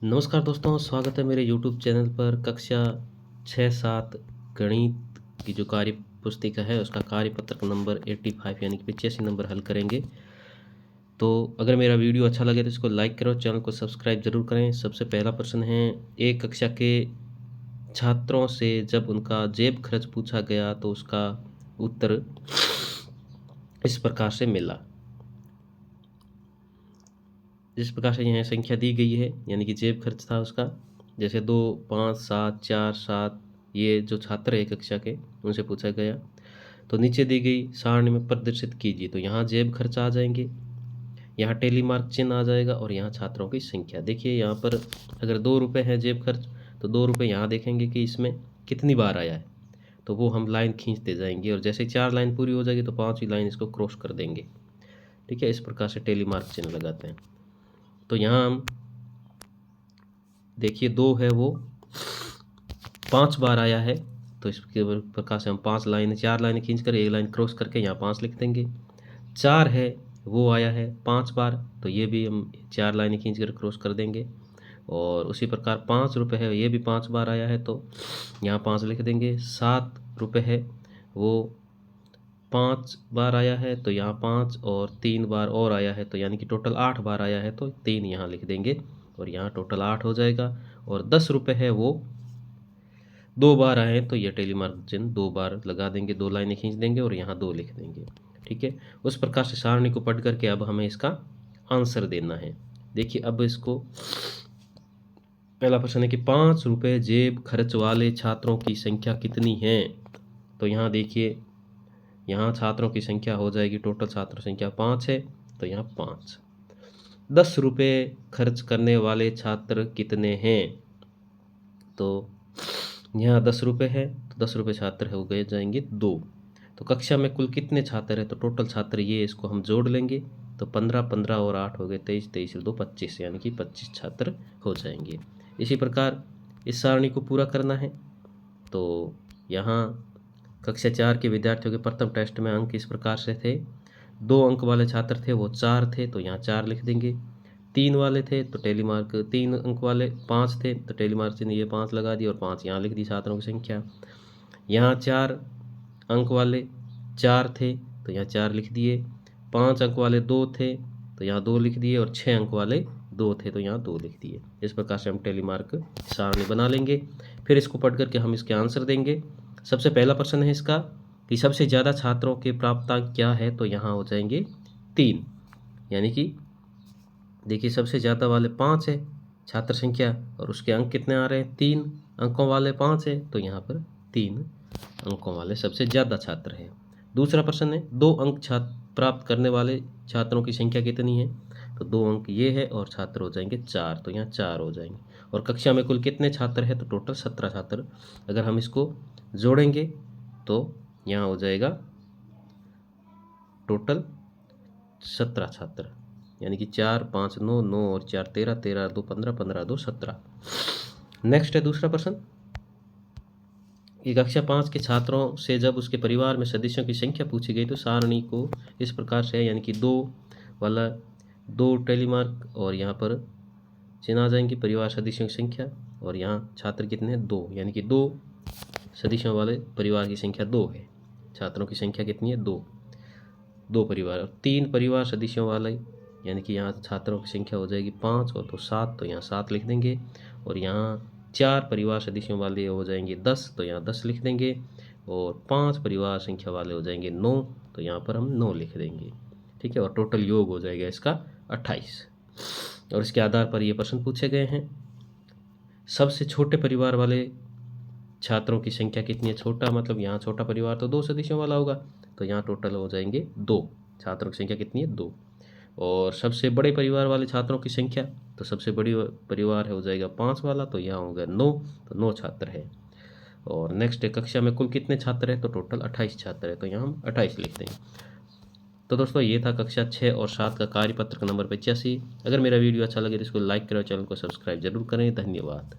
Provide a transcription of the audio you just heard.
नमस्कार दोस्तों, स्वागत है मेरे यूट्यूब चैनल पर। कक्षा 6-7 गणित की जो कार्य पुस्तिका है उसका कार्यपत्रक नंबर 85 यानी कि 85 नंबर हल करेंगे। तो अगर मेरा वीडियो अच्छा लगे तो इसको लाइक करो, चैनल को सब्सक्राइब जरूर करें। सबसे पहला प्रश्न है, एक कक्षा के छात्रों से जब उनका जेब खर्च पूछा गया तो उसका उत्तर इस प्रकार से मिला। जिस प्रकार से यहाँ संख्या दी गई है यानी कि जेब खर्च था उसका, जैसे 2, 5, 7, 4, 7, ये जो छात्र है कक्षा के उनसे पूछा गया। तो नीचे दी गई सारणी में प्रदर्शित कीजिए, तो यहाँ जेब खर्च आ जाएंगे, यहाँ टेली मार्क चिन्ह आ जाएगा और यहाँ छात्रों की संख्या। देखिए यहाँ पर अगर 2 रुपये है जेब खर्च, तो 2 रुपये यहाँ देखेंगे कि इसमें कितनी बार आया है, तो वो हम लाइन खींचते जाएंगे और जैसे 4 लाइन पूरी हो जाएगी तो 5वीं लाइन इसको क्रॉस कर देंगे। ठीक है, इस प्रकार से टेली मार्क चिन्ह लगाते हैं। तो यहाँ हम देखिए 2 है वो 5 बार आया है, तो इसके प्रकार से हम 4 लाइनें खींच कर 1 लाइन क्रॉस करके यहाँ 5 लिख देंगे। 4 है वो आया है 5 बार, तो ये भी हम 4 लाइनें खींच कर क्रॉस कर देंगे। और उसी प्रकार 5 रुपये है, ये भी 5 बार आया है तो यहाँ 5 लिख देंगे। 7 रुपये है वो 5 बार आया है, तो यहाँ 5 और 3 बार और आया है, तो यानी कि टोटल 8 बार आया है, तो 3 यहाँ लिख देंगे और यहाँ टोटल 8 हो जाएगा। और 10 रुपये है वो 2 बार आए हैं, तो ये टेली मार्क चिन्ह 2 बार लगा देंगे, 2 लाइनें खींच देंगे और यहाँ 2 लिख देंगे। ठीक है, उस प्रकार से सारणी को पढ़ करके अब हमें इसका आंसर देना है। देखिए अब इसको पहला प्रश्न है कि 5 रुपये जेब खर्च वाले छात्रों की संख्या कितनी है। तो यहाँ देखिए, यहाँ छात्रों की संख्या हो जाएगी, टोटल छात्र संख्या 5 है, तो यहाँ 5। 10 रुपये खर्च करने वाले छात्र कितने हैं, तो यहाँ 10 रुपये है, तो 10 रुपये छात्र हो गए जाएंगे 2। तो कक्षा में कुल कितने छात्र हैं, तो टोटल छात्र ये इसको हम जोड़ लेंगे, तो 15, 15 और 8 हो गए 23, 23 और 2 25, यानी कि 25 छात्र हो जाएंगे। इसी प्रकार इस सारणी को पूरा करना है। तो यहाँ कक्षा 4 के विद्यार्थियों के प्रथम टेस्ट में अंक इस प्रकार से थे। 2 अंक वाले छात्र थे वो 4 थे, तो यहाँ 4 लिख देंगे। 3 वाले थे तो टेली मार्क 3 अंक वाले 5 थे, तो टेली मार्क चिन्ह ये 5 लगा दिए और 5 यहाँ लिख दी छात्रों की संख्या। यहाँ 4 अंक वाले 4 थे, तो यहाँ 4 लिख दिए। 5 अंक वाले 2 थे, तो यहाँ 2 लिख दिए और 6 अंक वाले 2 थे, तो यहाँ 2 लिख दिए। इस प्रकार से हम टेली मार्क सारणी बना लेंगे। फिर इसको पढ़ करके हम इसके आंसर देंगे। सबसे पहला प्रश्न है इसका कि सबसे ज़्यादा छात्रों के प्राप्तांक क्या है, तो यहाँ हो जाएंगे 3, यानी कि देखिए सबसे ज़्यादा वाले 5 है छात्र संख्या और उसके अंक कितने आ रहे हैं, 3 अंकों वाले 5 है, तो यहाँ पर 3 अंकों वाले सबसे ज़्यादा छात्र हैं। दूसरा प्रश्न है 2 अंक प्राप्त करने वाले छात्रों की संख्या कितनी है, तो 2 अंक ये है और छात्र हो जाएंगे 4, तो यहाँ 4 हो जाएंगे। और कक्षा में कुल कितने छात्र हैं, तो टोटल 17 छात्र। अगर हम इसको जोड़ेंगे तो यहाँ हो जाएगा टोटल 17 छात्र, यानी कि 4, 5, 9, 9 और 4 13, 13, 2 15, 15, 2 17। नेक्स्ट है दूसरा प्रश्न कि कक्षा 5 के छात्रों से जब उसके परिवार में सदस्यों की संख्या पूछी गई तो सारणी को इस प्रकार से है, यानी कि 2 वाला 2 टेली मार्क और यहाँ पर चिन्ह आ जाएंगे परिवार सदस्यों की संख्या, और यहाँ छात्र कितने हैं 2, यानी कि 2 सदस्यों वाले परिवार की संख्या 2 है। छात्रों की संख्या कितनी है 2 परिवार और 3 परिवार सदस्यों वाले, यानी कि यहाँ छात्रों की संख्या हो जाएगी 5 और तो 7, तो यहाँ 7 लिख देंगे। और यहाँ 4 परिवार सदस्यों वाले हो जाएंगे 10, तो यहाँ 10 लिख देंगे। और 5 परिवार संख्या वाले हो जाएंगे 9, तो यहाँ पर हम 9 लिख देंगे। ठीक है, और टोटल योग हो जाएगा इसका 28। और इसके आधार पर ये प्रश्न पूछे गए हैं। सबसे छोटे परिवार वाले छात्रों की संख्या कितनी है, छोटा मतलब यहाँ छोटा परिवार तो 2 सदस्यों वाला होगा, तो यहाँ टोटल हो जाएंगे 2, छात्रों की संख्या कितनी है 2। और सबसे बड़े परिवार वाले छात्रों की संख्या, तो सबसे बड़ी परिवार है हो जाएगा 5 वाला, तो यहाँ होगा 9, तो 9 छात्र है। और नेक्स्ट कक्षा में कुल कितने छात्र हैं, तो टोटल 28 छात्र है, तो यहाँ हम 28 लिख देंगे। तो दोस्तों ये था कक्षा 6 और 7 का कार्यपत्रक नंबर 85। अगर मेरा वीडियो अच्छा लगे तो इसको लाइक करें, चैनल को सब्सक्राइब जरूर करें। धन्यवाद।